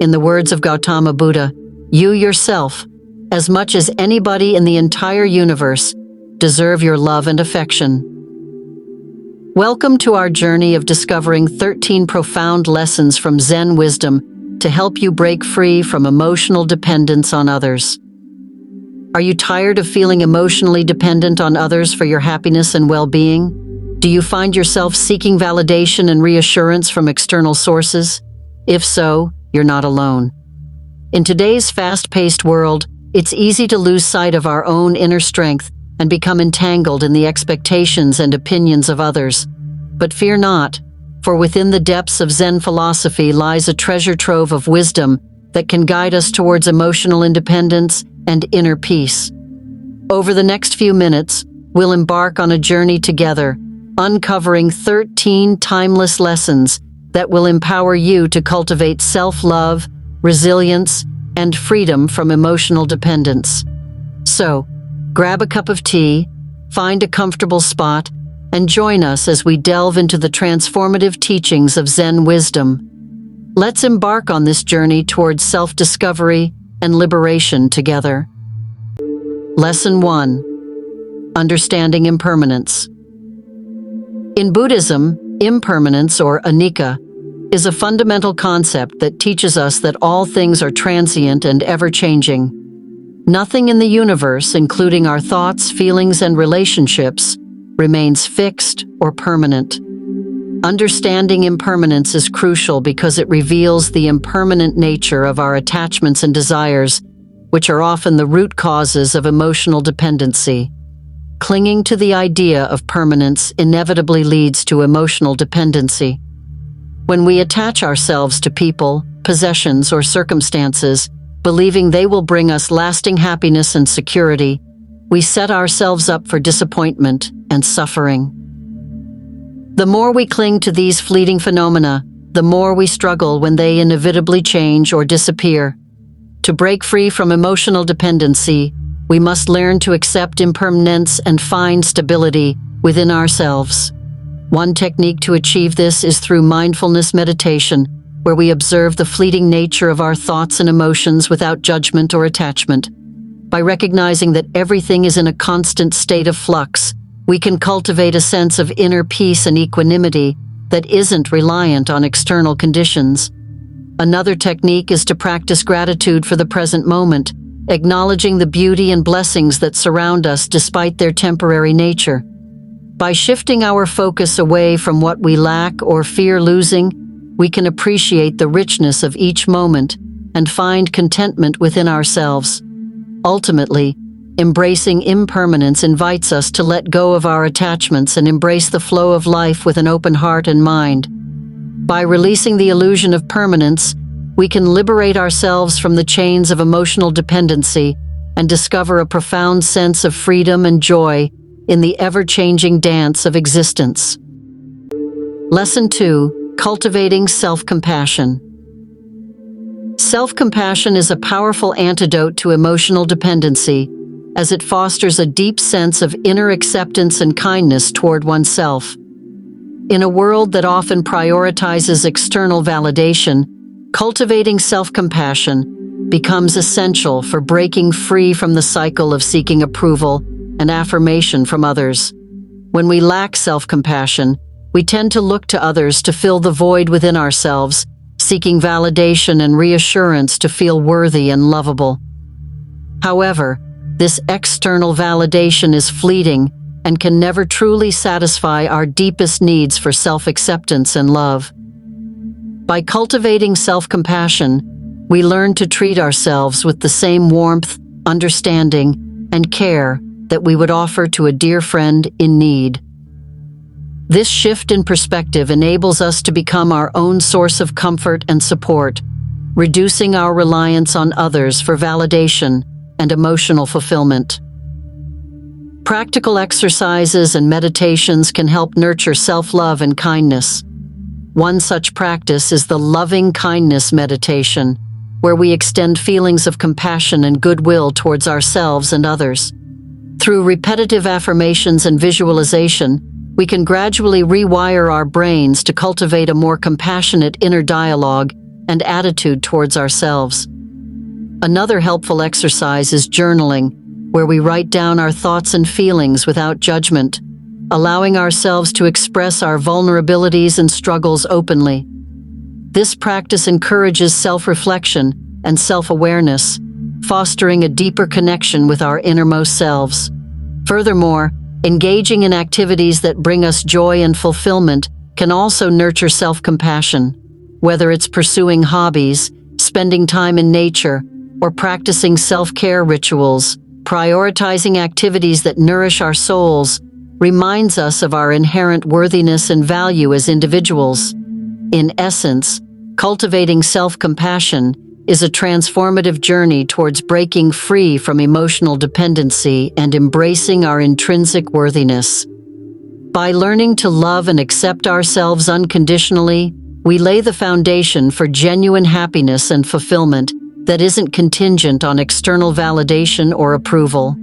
In the words of Gautama Buddha, you yourself, as much as anybody in the entire universe, deserve your love and affection. Welcome to our journey of discovering 13 profound lessons from Zen wisdom to help you break free from emotional dependence on others. Are you tired of feeling emotionally dependent on others for your happiness and well-being? Do you find yourself seeking validation and reassurance from external sources? If so, you're not alone. In today's fast-paced world, it's easy to lose sight of our own inner strength and become entangled in the expectations and opinions of others. But fear not, for within the depths of Zen philosophy lies a treasure trove of wisdom that can guide us towards emotional independence and inner peace. Over the next few minutes, we'll embark on a journey together, uncovering 13 timeless lessons that will empower you to cultivate self-love, resilience, and freedom from emotional dependence. So, grab a cup of tea, find a comfortable spot, and join us as we delve into the transformative teachings of Zen wisdom. Let's embark on this journey towards self-discovery and liberation together. Lesson 1. Understanding impermanence. In Buddhism, impermanence, or anicca, is a fundamental concept that teaches us that all things are transient and ever-changing. Nothing in the universe, including our thoughts, feelings, and relationships, remains fixed or permanent. Understanding impermanence is crucial because it reveals the impermanent nature of our attachments and desires, which are often the root causes of emotional dependency. Clinging to the idea of permanence inevitably leads to emotional dependency. When we attach ourselves to people, possessions, or circumstances, believing they will bring us lasting happiness and security, we set ourselves up for disappointment and suffering. The more we cling to these fleeting phenomena, the more we struggle when they inevitably change or disappear. To break free from emotional dependency, we must learn to accept impermanence and find stability within ourselves. One technique to achieve this is through mindfulness meditation, where we observe the fleeting nature of our thoughts and emotions without judgment or attachment. By recognizing that everything is in a constant state of flux, we can cultivate a sense of inner peace and equanimity that isn't reliant on external conditions. Another technique is to practice gratitude for the present moment, acknowledging the beauty and blessings that surround us despite their temporary nature. By shifting our focus away from what we lack or fear losing, we can appreciate the richness of each moment and find contentment within ourselves. Ultimately, embracing impermanence invites us to let go of our attachments and embrace the flow of life with an open heart and mind. By releasing the illusion of permanence, we can liberate ourselves from the chains of emotional dependency and discover a profound sense of freedom and joy in the ever-changing dance of existence. Lesson 2. Cultivating self-compassion. Self-compassion is a powerful antidote to emotional dependency, as it fosters a deep sense of inner acceptance and kindness toward oneself. In a world that often prioritizes external validation, cultivating self-compassion becomes essential for breaking free from the cycle of seeking approval and affirmation from others. When we lack self-compassion, we tend to look to others to fill the void within ourselves, seeking validation and reassurance to feel worthy and lovable. However, this external validation is fleeting and can never truly satisfy our deepest needs for self-acceptance and love. By cultivating self-compassion, we learn to treat ourselves with the same warmth, understanding, and care that we would offer to a dear friend in need. This shift in perspective enables us to become our own source of comfort and support, reducing our reliance on others for validation and emotional fulfillment. Practical exercises and meditations can help nurture self-love and kindness. One such practice is the loving kindness meditation, where we extend feelings of compassion and goodwill towards ourselves and others. Through repetitive affirmations and visualization, we can gradually rewire our brains to cultivate a more compassionate inner dialogue and attitude towards ourselves. Another helpful exercise is journaling, where we write down our thoughts and feelings without judgment, allowing ourselves to express our vulnerabilities and struggles openly. This practice encourages self-reflection and self-awareness, fostering a deeper connection with our innermost selves. Furthermore, engaging in activities that bring us joy and fulfillment can also nurture self-compassion, whether it's pursuing hobbies, spending time in nature, or practicing self-care rituals. Prioritizing activities that nourish our souls reminds us of our inherent worthiness and value as individuals. In essence, cultivating self-compassion is a transformative journey towards breaking free from emotional dependency and embracing our intrinsic worthiness. By learning to love and accept ourselves unconditionally, we lay the foundation for genuine happiness and fulfillment that isn't contingent on external validation or approval.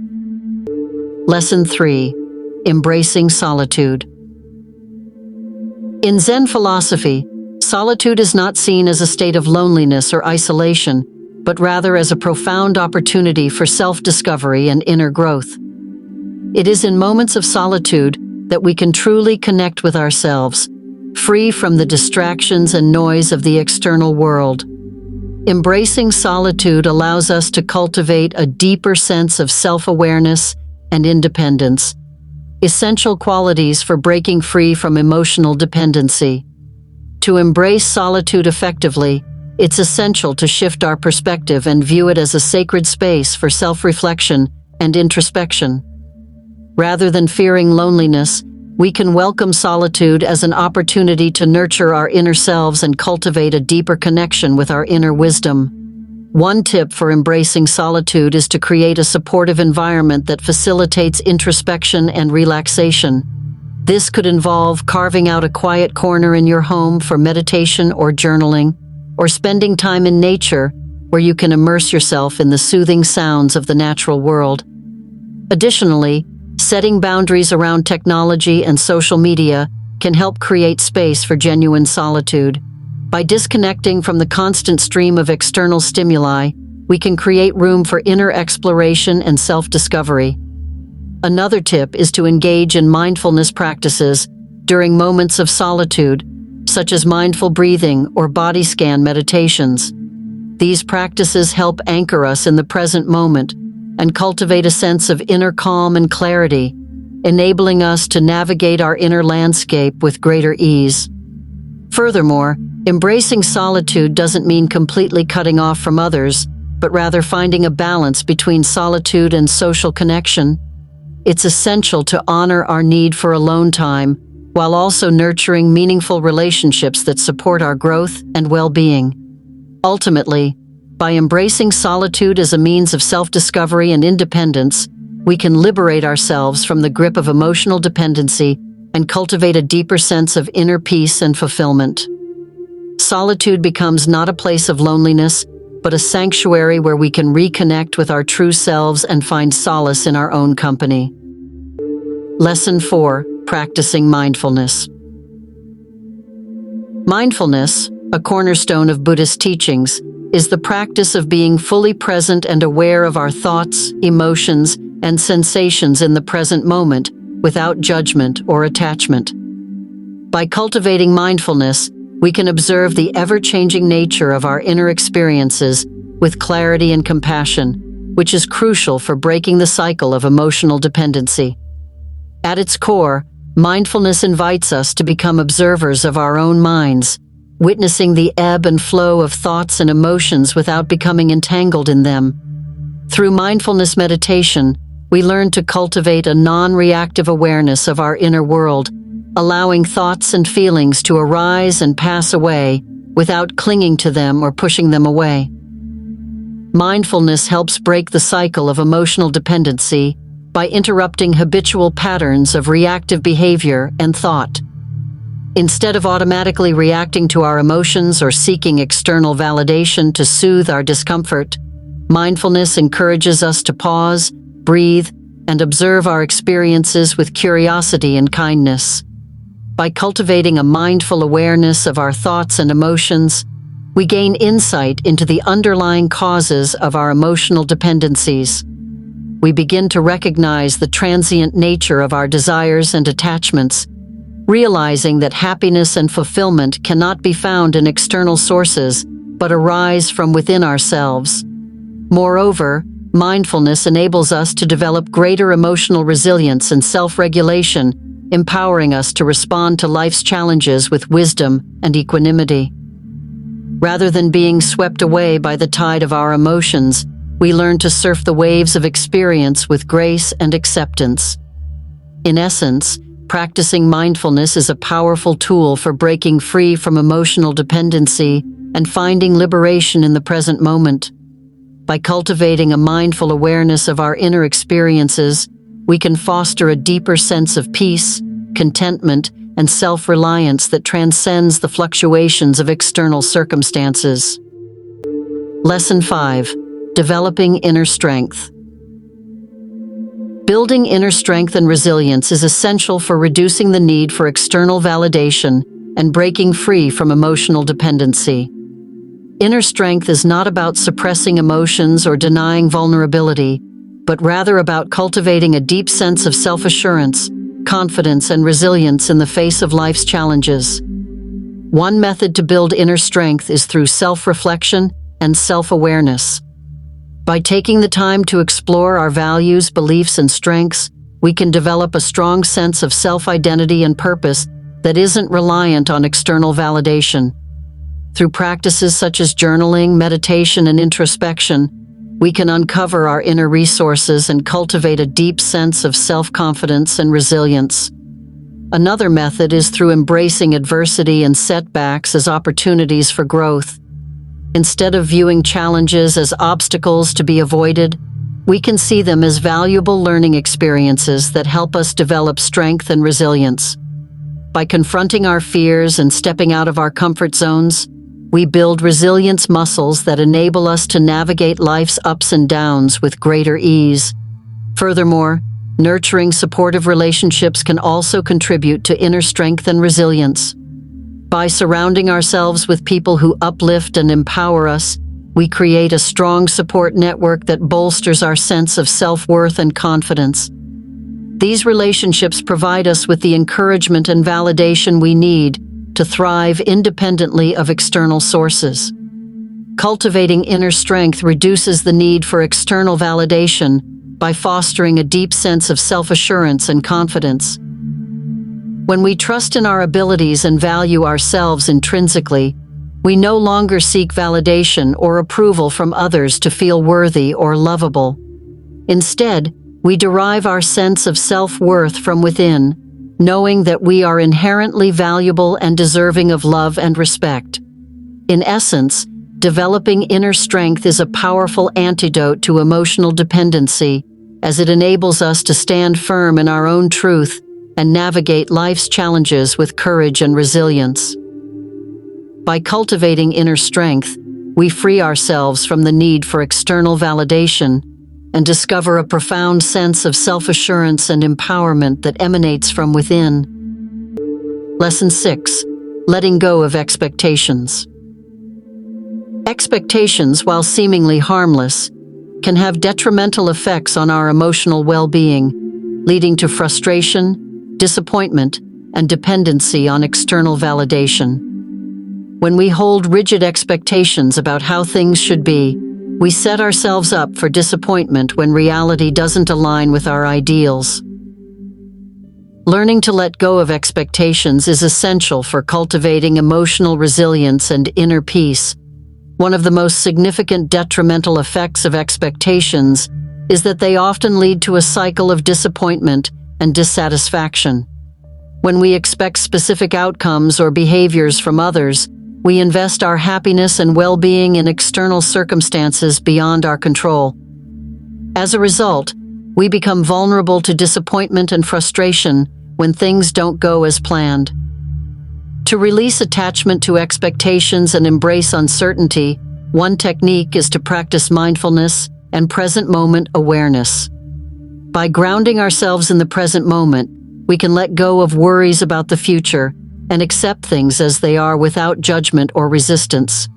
Lesson 3. Embracing solitude. In Zen philosophy, solitude is not seen as a state of loneliness or isolation, but rather as a profound opportunity for self-discovery and inner growth. It is in moments of solitude that we can truly connect with ourselves, free from the distractions and noise of the external world. Embracing solitude allows us to cultivate a deeper sense of self-awareness and independence, essential qualities for breaking free from emotional dependency. To embrace solitude effectively, it's essential to shift our perspective and view it as a sacred space for self-reflection and introspection. Rather than fearing loneliness, we can welcome solitude as an opportunity to nurture our inner selves and cultivate a deeper connection with our inner wisdom. One tip for embracing solitude is to create a supportive environment that facilitates introspection and relaxation. This could involve carving out a quiet corner in your home for meditation or journaling, or spending time in nature where you can immerse yourself in the soothing sounds of the natural world. Additionally, setting boundaries around technology and social media can help create space for genuine solitude. By disconnecting from the constant stream of external stimuli, we can create room for inner exploration and self-discovery. Another tip is to engage in mindfulness practices during moments of solitude, such as mindful breathing or body scan meditations. These practices help anchor us in the present moment and cultivate a sense of inner calm and clarity, enabling us to navigate our inner landscape with greater ease. Furthermore, embracing solitude doesn't mean completely cutting off from others, but rather finding a balance between solitude and social connection. It's essential to honor our need for alone time, while also nurturing meaningful relationships that support our growth and well-being. Ultimately, by embracing solitude as a means of self-discovery and independence, we can liberate ourselves from the grip of emotional dependency and cultivate a deeper sense of inner peace and fulfillment. Solitude becomes not a place of loneliness, but a sanctuary where we can reconnect with our true selves and find solace in our own company. Lesson 4. Practicing mindfulness. Mindfulness, a cornerstone of Buddhist teachings, is the practice of being fully present and aware of our thoughts, emotions, and sensations in the present moment, without judgment or attachment. By cultivating mindfulness, we can observe the ever-changing nature of our inner experiences with clarity and compassion, which is crucial for breaking the cycle of emotional dependency. At its core, mindfulness invites us to become observers of our own minds, witnessing the ebb and flow of thoughts and emotions without becoming entangled in them. Through mindfulness meditation, we learn to cultivate a non-reactive awareness of our inner world, allowing thoughts and feelings to arise and pass away without clinging to them or pushing them away. Mindfulness helps break the cycle of emotional dependency by interrupting habitual patterns of reactive behavior and thought. Instead of automatically reacting to our emotions or seeking external validation to soothe our discomfort, mindfulness encourages us to pause, breathe, and observe our experiences with curiosity and kindness. By cultivating a mindful awareness of our thoughts and emotions, we gain insight into the underlying causes of our emotional dependencies. We begin to recognize the transient nature of our desires and attachments, realizing that happiness and fulfillment cannot be found in external sources, but arise from within ourselves. Moreover, mindfulness enables us to develop greater emotional resilience and self-regulation, empowering us to respond to life's challenges with wisdom and equanimity. Rather than being swept away by the tide of our emotions, we learn to surf the waves of experience with grace and acceptance. In essence, practicing mindfulness is a powerful tool for breaking free from emotional dependency and finding liberation in the present moment. By cultivating a mindful awareness of our inner experiences, we can foster a deeper sense of peace, contentment, and self-reliance that transcends the fluctuations of external circumstances. Lesson 5. Developing inner strength. Building inner strength and resilience is essential for reducing the need for external validation and breaking free from emotional dependency. Inner strength is not about suppressing emotions or denying vulnerability, but rather about cultivating a deep sense of self-assurance, confidence, and resilience in the face of life's challenges. One method to build inner strength is through self-reflection and self-awareness. By taking the time to explore our values, beliefs, and strengths, we can develop a strong sense of self-identity and purpose that isn't reliant on external validation. Through practices such as journaling, meditation, and introspection, we can uncover our inner resources and cultivate a deep sense of self-confidence and resilience. Another method is through embracing adversity and setbacks as opportunities for growth. Instead of viewing challenges as obstacles to be avoided, we can see them as valuable learning experiences that help us develop strength and resilience. By confronting our fears and stepping out of our comfort zones, we build resilience muscles that enable us to navigate life's ups and downs with greater ease. Furthermore, nurturing supportive relationships can also contribute to inner strength and resilience. By surrounding ourselves with people who uplift and empower us, we create a strong support network that bolsters our sense of self-worth and confidence. These relationships provide us with the encouragement and validation we need to thrive independently of external sources. Cultivating inner strength reduces the need for external validation by fostering a deep sense of self-assurance and confidence. When we trust in our abilities and value ourselves intrinsically, we no longer seek validation or approval from others to feel worthy or lovable. Instead, we derive our sense of self-worth from within, knowing that we are inherently valuable and deserving of love and respect. In essence, developing inner strength is a powerful antidote to emotional dependency, as it enables us to stand firm in our own truth and navigate life's challenges with courage and resilience. By cultivating inner strength, we free ourselves from the need for external validation and discover a profound sense of self-assurance and empowerment that emanates from within. Lesson 6. Letting go of expectations. Expectations, while seemingly harmless, can have detrimental effects on our emotional well-being, leading to frustration, disappointment, and dependency on external validation. When we hold rigid expectations about how things should be, we set ourselves up for disappointment when reality doesn't align with our ideals. Learning to let go of expectations is essential for cultivating emotional resilience and inner peace. One of the most significant detrimental effects of expectations is that they often lead to a cycle of disappointment and dissatisfaction. When we expect specific outcomes or behaviors from others, we invest our happiness and well-being in external circumstances beyond our control. As a result, we become vulnerable to disappointment and frustration when things don't go as planned. To release attachment to expectations and embrace uncertainty, one technique is to practice mindfulness and present moment awareness. By grounding ourselves in the present moment, we can let go of worries about the future and accept things as they are without judgment or resistance.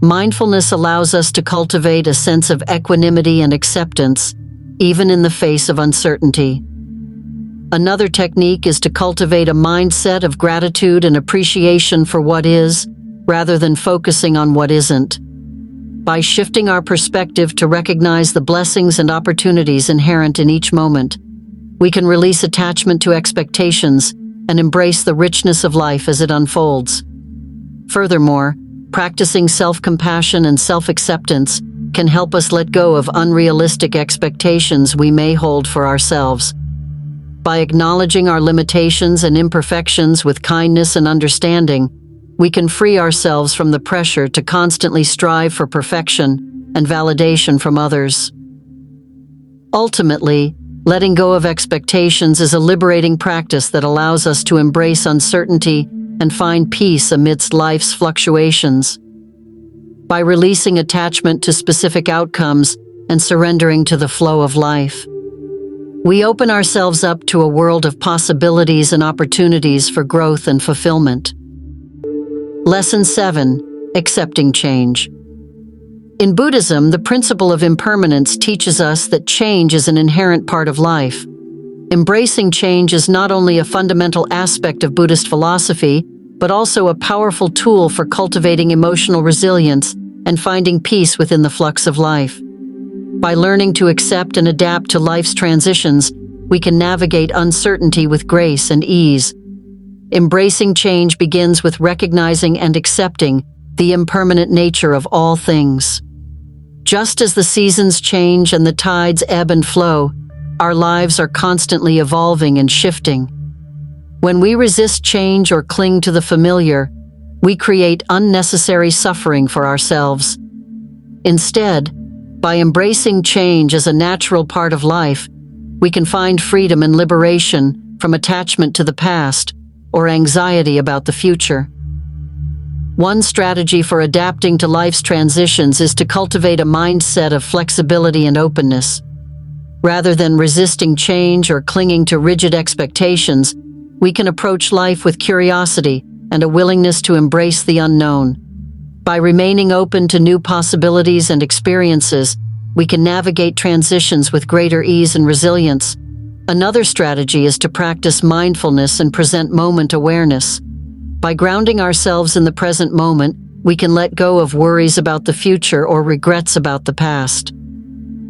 Mindfulness allows us to cultivate a sense of equanimity and acceptance, even in the face of uncertainty. Another technique is to cultivate a mindset of gratitude and appreciation for what is, rather than focusing on what isn't. By shifting our perspective to recognize the blessings and opportunities inherent in each moment, we can release attachment to expectations and embrace the richness of life as it unfolds. Furthermore, practicing self-compassion and self-acceptance can help us let go of unrealistic expectations we may hold for ourselves. By acknowledging our limitations and imperfections with kindness and understanding, we can free ourselves from the pressure to constantly strive for perfection and validation from others. Ultimately, letting go of expectations is a liberating practice that allows us to embrace uncertainty and find peace amidst life's fluctuations. By releasing attachment to specific outcomes and surrendering to the flow of life, we open ourselves up to a world of possibilities and opportunities for growth and fulfillment. Lesson 7. Accepting change. In Buddhism, the principle of impermanence teaches us that change is an inherent part of life. Embracing change is not only a fundamental aspect of Buddhist philosophy, but also a powerful tool for cultivating emotional resilience and finding peace within the flux of life. By learning to accept and adapt to life's transitions, we can navigate uncertainty with grace and ease. Embracing change begins with recognizing and accepting the impermanent nature of all things. Just as the seasons change and the tides ebb and flow, our lives are constantly evolving and shifting. When we resist change or cling to the familiar, we create unnecessary suffering for ourselves. Instead, by embracing change as a natural part of life, we can find freedom and liberation from attachment to the past or anxiety about the future. One strategy for adapting to life's transitions is to cultivate a mindset of flexibility and openness. Rather than resisting change or clinging to rigid expectations, we can approach life with curiosity and a willingness to embrace the unknown. By remaining open to new possibilities and experiences, we can navigate transitions with greater ease and resilience. Another strategy is to practice mindfulness and present moment awareness. By grounding ourselves in the present moment, we can let go of worries about the future or regrets about the past.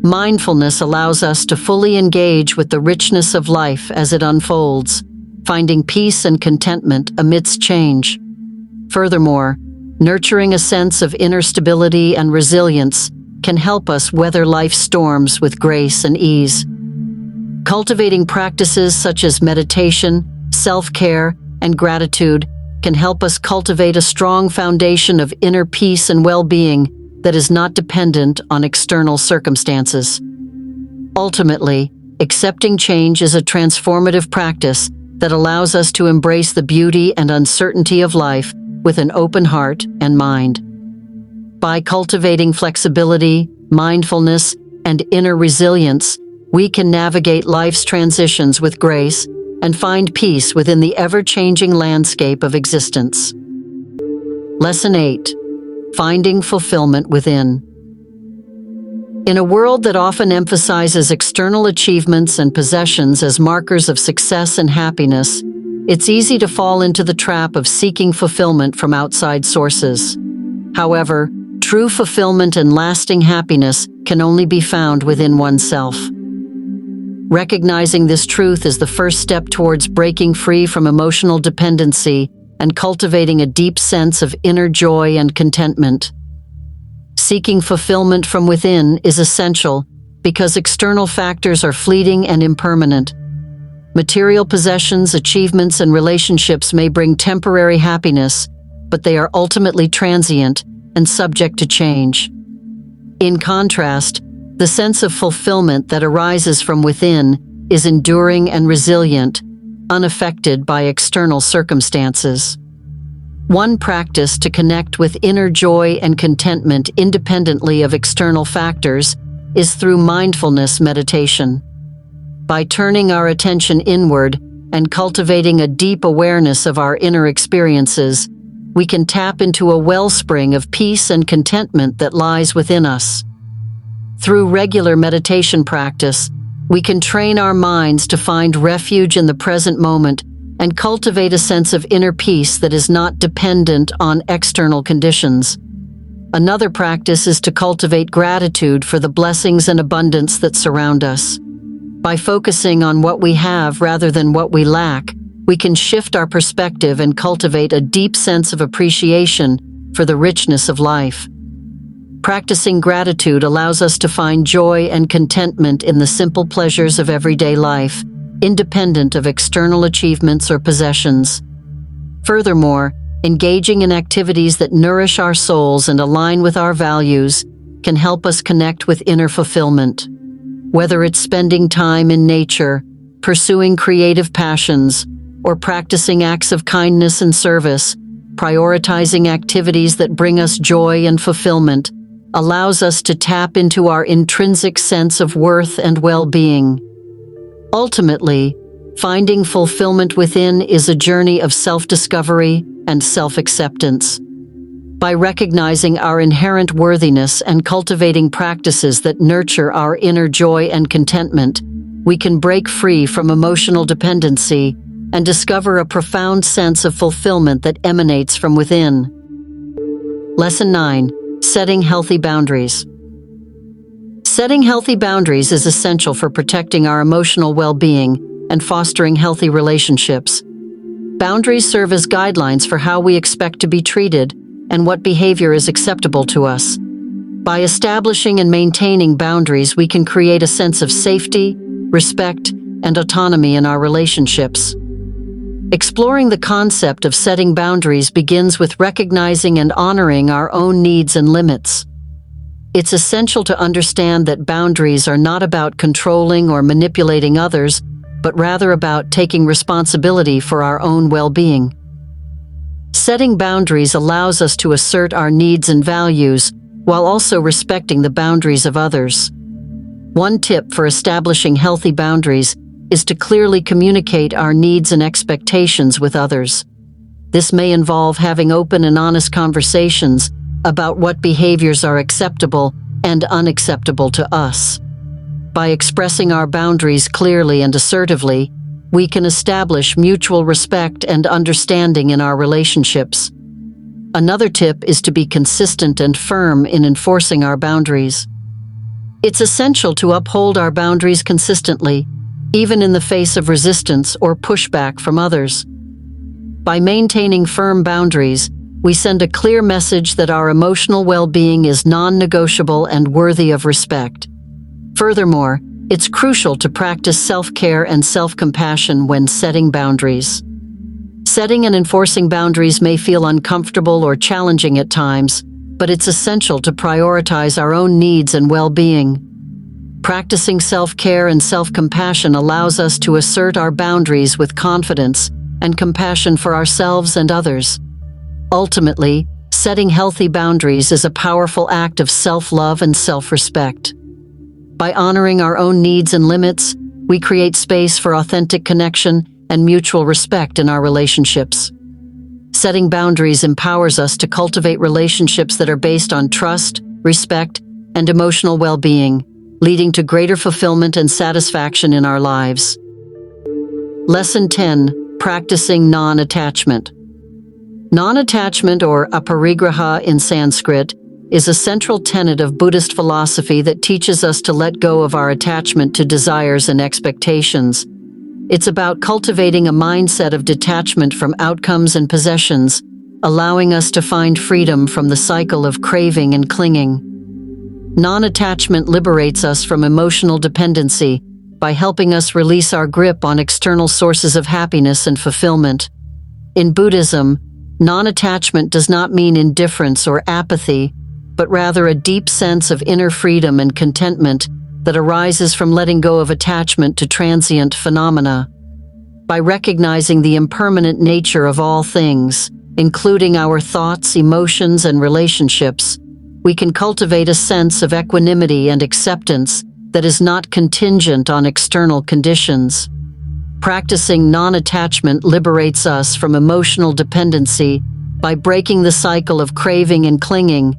Mindfulness allows us to fully engage with the richness of life as it unfolds, finding peace and contentment amidst change. Furthermore, nurturing a sense of inner stability and resilience can help us weather life's storms with grace and ease. Cultivating practices such as meditation, self-care, and gratitude can help us cultivate a strong foundation of inner peace and well-being that is not dependent on external circumstances. Ultimately, accepting change is a transformative practice that allows us to embrace the beauty and uncertainty of life with an open heart and mind. By cultivating flexibility, mindfulness, and inner resilience, we can navigate life's transitions with grace and find peace within the ever-changing landscape of existence. Lesson 8. Finding fulfillment within. In a world that often emphasizes external achievements and possessions as markers of success and happiness, it's easy to fall into the trap of seeking fulfillment from outside sources. However, true fulfillment and lasting happiness can only be found within oneself. Recognizing this truth is the first step towards breaking free from emotional dependency and cultivating a deep sense of inner joy and contentment. Seeking fulfillment from within is essential because external factors are fleeting and impermanent. Material possessions, achievements, and relationships may bring temporary happiness, but they are ultimately transient and subject to change. In contrast, the sense of fulfillment that arises from within is enduring and resilient, unaffected by external circumstances. One practice to connect with inner joy and contentment independently of external factors is through mindfulness meditation. By turning our attention inward and cultivating a deep awareness of our inner experiences, we can tap into a wellspring of peace and contentment that lies within us. Through regular meditation practice, we can train our minds to find refuge in the present moment and cultivate a sense of inner peace that is not dependent on external conditions. Another practice is to cultivate gratitude for the blessings and abundance that surround us. By focusing on what we have rather than what we lack, we can shift our perspective and cultivate a deep sense of appreciation for the richness of life. Practicing gratitude allows us to find joy and contentment in the simple pleasures of everyday life, independent of external achievements or possessions. Furthermore, engaging in activities that nourish our souls and align with our values can help us connect with inner fulfillment. Whether it's spending time in nature, pursuing creative passions, or practicing acts of kindness and service, prioritizing activities that bring us joy and fulfillment allows us to tap into our intrinsic sense of worth and well-being. Ultimately, finding fulfillment within is a journey of self-discovery and self-acceptance. By recognizing our inherent worthiness and cultivating practices that nurture our inner joy and contentment, we can break free from emotional dependency and discover a profound sense of fulfillment that emanates from within. Lesson 9. Setting healthy boundaries. Setting healthy boundaries is essential for protecting our emotional well-being and fostering healthy relationships. Boundaries serve as guidelines for how we expect to be treated and what behavior is acceptable to us. By establishing and maintaining boundaries, we can create a sense of safety, respect, and autonomy in our relationships. Exploring the concept of setting boundaries begins with recognizing and honoring our own needs and limits. It's essential to understand that boundaries are not about controlling or manipulating others, but rather about taking responsibility for our own well-being. Setting boundaries allows us to assert our needs and values while also respecting the boundaries of others. One tip for establishing healthy boundaries is to clearly communicate our needs and expectations with others. This may involve having open and honest conversations about what behaviors are acceptable and unacceptable to us. By expressing our boundaries clearly and assertively, we can establish mutual respect and understanding in our relationships. Another tip is to be consistent and firm in enforcing our boundaries. It's essential to uphold our boundaries consistently, even in the face of resistance or pushback from others. By maintaining firm boundaries, we send a clear message that our emotional well-being is non-negotiable and worthy of respect. Furthermore, it's crucial to practice self-care and self-compassion when setting boundaries. Setting and enforcing boundaries may feel uncomfortable or challenging at times, but it's essential to prioritize our own needs and well-being. Practicing self-care and self-compassion allows us to assert our boundaries with confidence and compassion for ourselves and others. Ultimately, setting healthy boundaries is a powerful act of self-love and self-respect. By honoring our own needs and limits, we create space for authentic connection and mutual respect in our relationships. Setting boundaries empowers us to cultivate relationships that are based on trust, respect, and emotional well-being, leading to greater fulfillment and satisfaction in our lives. Lesson 10. Practicing non-attachment. Non-attachment, or aparigraha in Sanskrit, is a central tenet of Buddhist philosophy that teaches us to let go of our attachment to desires and expectations. It's about cultivating a mindset of detachment from outcomes and possessions, allowing us to find freedom from the cycle of craving and clinging. Non-attachment liberates us from emotional dependency by helping us release our grip on external sources of happiness and fulfillment. In Buddhism, non-attachment does not mean indifference or apathy, but rather a deep sense of inner freedom and contentment that arises from letting go of attachment to transient phenomena. By recognizing the impermanent nature of all things, including our thoughts, emotions, and relationships, we can cultivate a sense of equanimity and acceptance that is not contingent on external conditions. Practicing non-attachment liberates us from emotional dependency by breaking the cycle of craving and clinging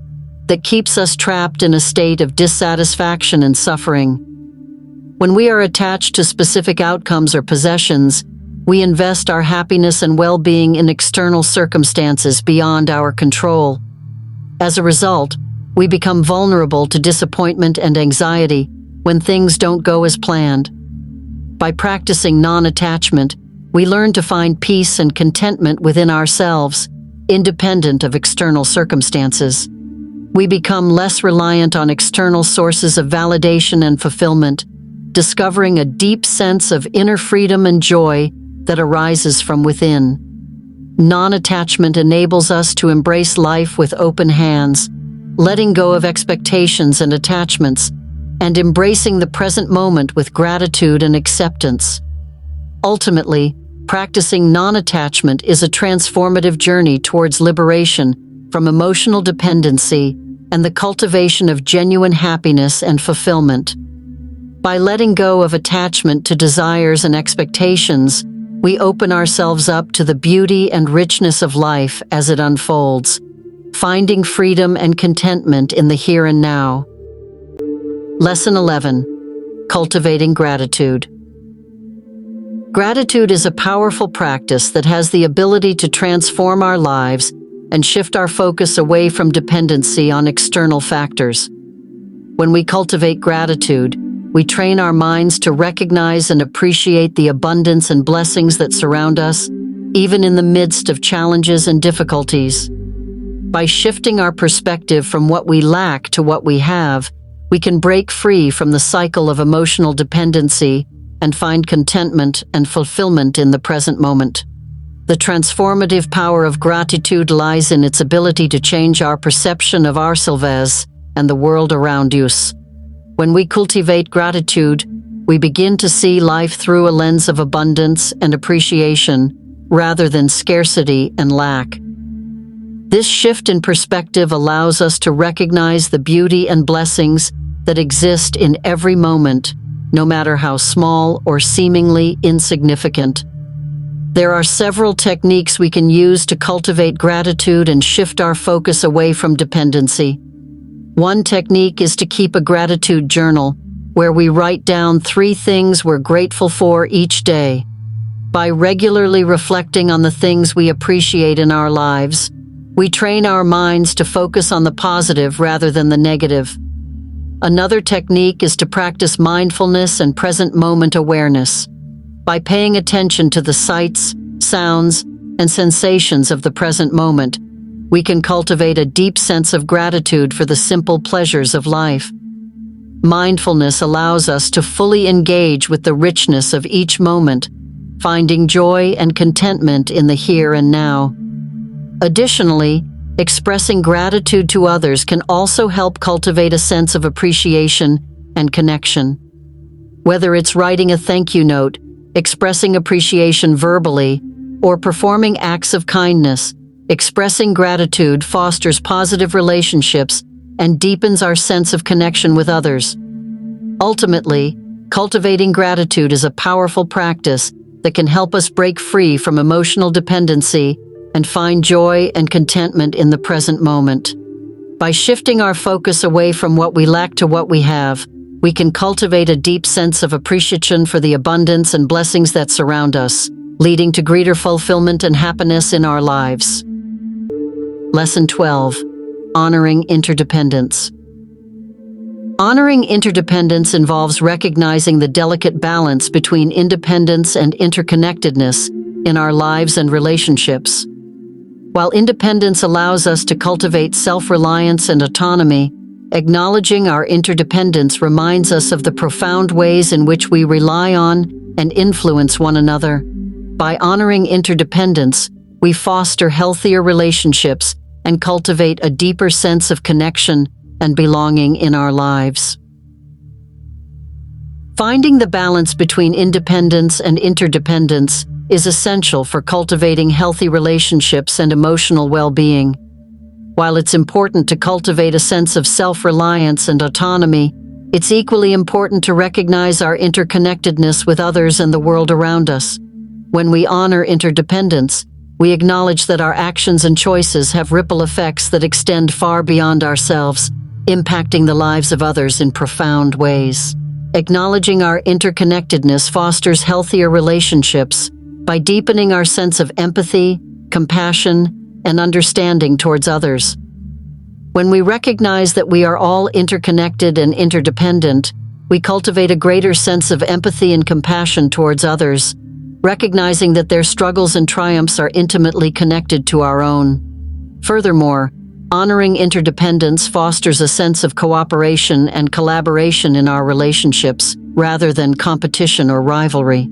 that keeps us trapped in a state of dissatisfaction and suffering. When we are attached to specific outcomes or possessions, we invest our happiness and well-being in external circumstances beyond our control. As a result, we become vulnerable to disappointment and anxiety when things don't go as planned. By practicing non-attachment, we learn to find peace and contentment within ourselves, independent of external circumstances. We become less reliant on external sources of validation and fulfillment, discovering a deep sense of inner freedom and joy that arises from within. Non-attachment enables us to embrace life with open hands, letting go of expectations and attachments, and embracing the present moment with gratitude and acceptance. Ultimately, practicing non-attachment is a transformative journey towards liberation from emotional dependency and the cultivation of genuine happiness and fulfillment. By letting go of attachment to desires and expectations, we open ourselves up to the beauty and richness of life as it unfolds, finding freedom and contentment in the here and now. Lesson 11. Cultivating gratitude. Gratitude is a powerful practice that has the ability to transform our lives and shift our focus away from dependency on external factors. When we cultivate gratitude, we train our minds to recognize and appreciate the abundance and blessings that surround us, even in the midst of challenges and difficulties. By shifting our perspective from what we lack to what we have, we can break free from the cycle of emotional dependency and find contentment and fulfillment in the present moment. The transformative power of gratitude lies in its ability to change our perception of ourselves and the world around us. When we cultivate gratitude, we begin to see life through a lens of abundance and appreciation rather than scarcity and lack. This shift in perspective allows us to recognize the beauty and blessings that exist in every moment, no matter how small or seemingly insignificant. There are several techniques we can use to cultivate gratitude and shift our focus away from dependency. One technique is to keep a gratitude journal, where we write down 3 things we're grateful for each day. By regularly reflecting on the things we appreciate in our lives, we train our minds to focus on the positive rather than the negative. Another technique is to practice mindfulness and present moment awareness. By paying attention to the sights, sounds, and sensations of the present moment, we can cultivate a deep sense of gratitude for the simple pleasures of life. Mindfulness allows us to fully engage with the richness of each moment, finding joy and contentment in the here and now. Additionally, expressing gratitude to others can also help cultivate a sense of appreciation and connection. Whether it's writing a thank you note, expressing appreciation verbally, or performing acts of kindness, expressing gratitude fosters positive relationships and deepens our sense of connection with others. Ultimately, cultivating gratitude is a powerful practice that can help us break free from emotional dependency and find joy and contentment in the present moment. By shifting our focus away from what we lack to what we have, we can cultivate a deep sense of appreciation for the abundance and blessings that surround us, leading to greater fulfillment and happiness in our lives. Lesson 12. Honoring interdependence. Honoring interdependence involves recognizing the delicate balance between independence and interconnectedness in our lives and relationships. While independence allows us to cultivate self-reliance and autonomy, acknowledging our interdependence reminds us of the profound ways in which we rely on and influence one another. By honoring interdependence, we foster healthier relationships and cultivate a deeper sense of connection and belonging in our lives. Finding the balance between independence and interdependence is essential for cultivating healthy relationships and emotional well-being. While it's important to cultivate a sense of self-reliance and autonomy, it's equally important to recognize our interconnectedness with others and the world around us. When we honor interdependence, we acknowledge that our actions and choices have ripple effects that extend far beyond ourselves, impacting the lives of others in profound ways. Acknowledging our interconnectedness fosters healthier relationships by deepening our sense of empathy, compassion, and understanding towards others. When we recognize that we are all interconnected and interdependent, we cultivate a greater sense of empathy and compassion towards others, recognizing that their struggles and triumphs are intimately connected to our own. Furthermore, honoring interdependence fosters a sense of cooperation and collaboration in our relationships, rather than competition or rivalry.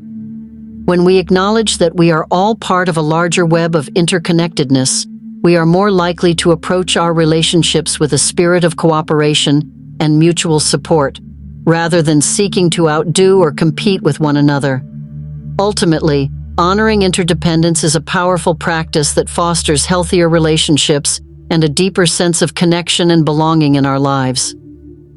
When we acknowledge that we are all part of a larger web of interconnectedness, we are more likely to approach our relationships with a spirit of cooperation and mutual support, rather than seeking to outdo or compete with one another. Ultimately, honoring interdependence is a powerful practice that fosters healthier relationships and a deeper sense of connection and belonging in our lives.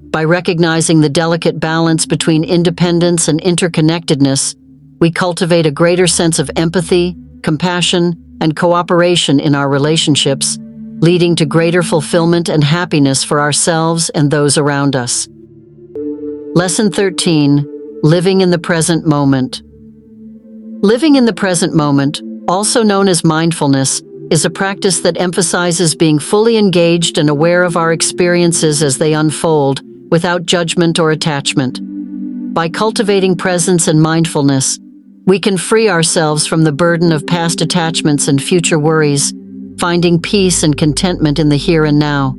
By recognizing the delicate balance between independence and interconnectedness, we cultivate a greater sense of empathy, compassion, and cooperation in our relationships, leading to greater fulfillment and happiness for ourselves and those around us. Lesson 13: Living in the Present Moment. Living in the present moment, also known as mindfulness, is a practice that emphasizes being fully engaged and aware of our experiences as they unfold, without judgment or attachment. By cultivating presence and mindfulness, we can free ourselves from the burden of past attachments and future worries, finding peace and contentment in the here and now.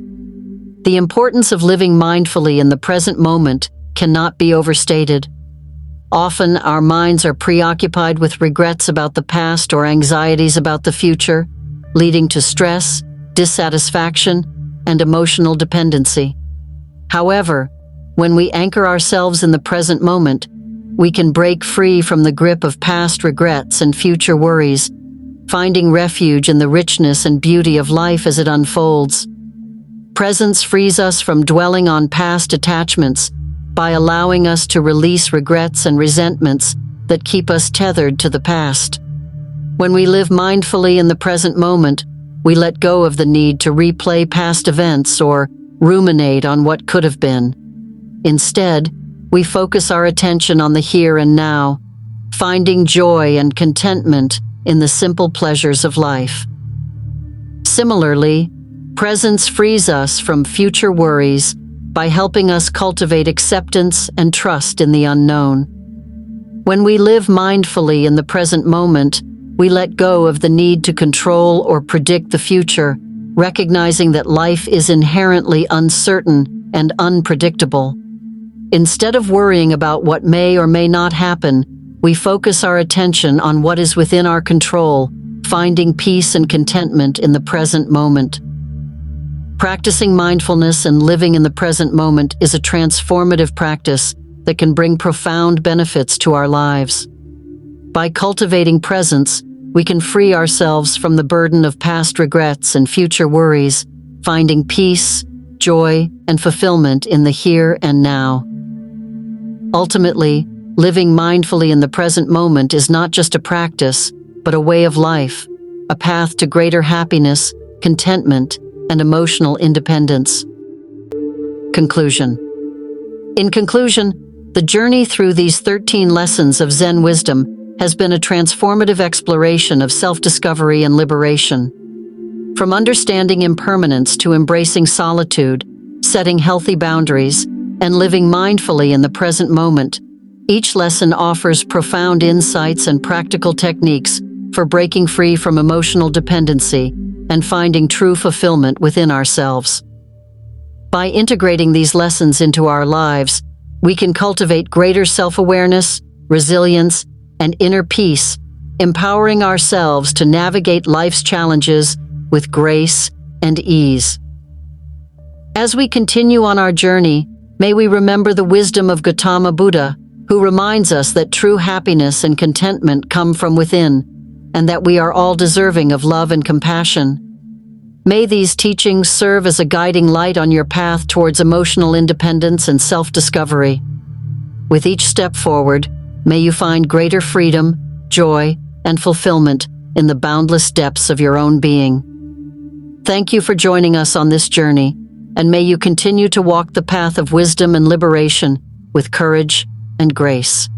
The importance of living mindfully in the present moment cannot be overstated. Often, our minds are preoccupied with regrets about the past or anxieties about the future, leading to stress, dissatisfaction, and emotional dependency. However, when we anchor ourselves in the present moment, we can break free from the grip of past regrets and future worries, finding refuge in the richness and beauty of life as it unfolds. Presence frees us from dwelling on past attachments by allowing us to release regrets and resentments that keep us tethered to the past. When we live mindfully in the present moment, we let go of the need to replay past events or ruminate on what could have been. Instead, we focus our attention on the here and now, finding joy and contentment in the simple pleasures of life. Similarly, presence frees us from future worries by helping us cultivate acceptance and trust in the unknown. When we live mindfully in the present moment, we let go of the need to control or predict the future, recognizing that life is inherently uncertain and unpredictable. Instead of worrying about what may or may not happen, we focus our attention on what is within our control, finding peace and contentment in the present moment. Practicing mindfulness and living in the present moment is a transformative practice that can bring profound benefits to our lives. By cultivating presence, we can free ourselves from the burden of past regrets and future worries, finding peace, joy, and fulfillment in the here and now. Ultimately, living mindfully in the present moment is not just a practice, but a way of life, a path to greater happiness, contentment, and emotional independence. Conclusion. In conclusion, the journey through these 13 lessons of Zen wisdom has been a transformative exploration of self-discovery and liberation. From understanding impermanence to embracing solitude, setting healthy boundaries, and living mindfully in the present moment, each lesson offers profound insights and practical techniques for breaking free from emotional dependency and finding true fulfillment within ourselves. By integrating these lessons into our lives, we can cultivate greater self-awareness, resilience, and inner peace, empowering ourselves to navigate life's challenges with grace and ease. As we continue on our journey, may we remember the wisdom of Gautama Buddha, who reminds us that true happiness and contentment come from within, and that we are all deserving of love and compassion. May these teachings serve as a guiding light on your path towards emotional independence and self-discovery. With each step forward, may you find greater freedom, joy, and fulfillment in the boundless depths of your own being. Thank you for joining us on this journey, and may you continue to walk the path of wisdom and liberation with courage and grace.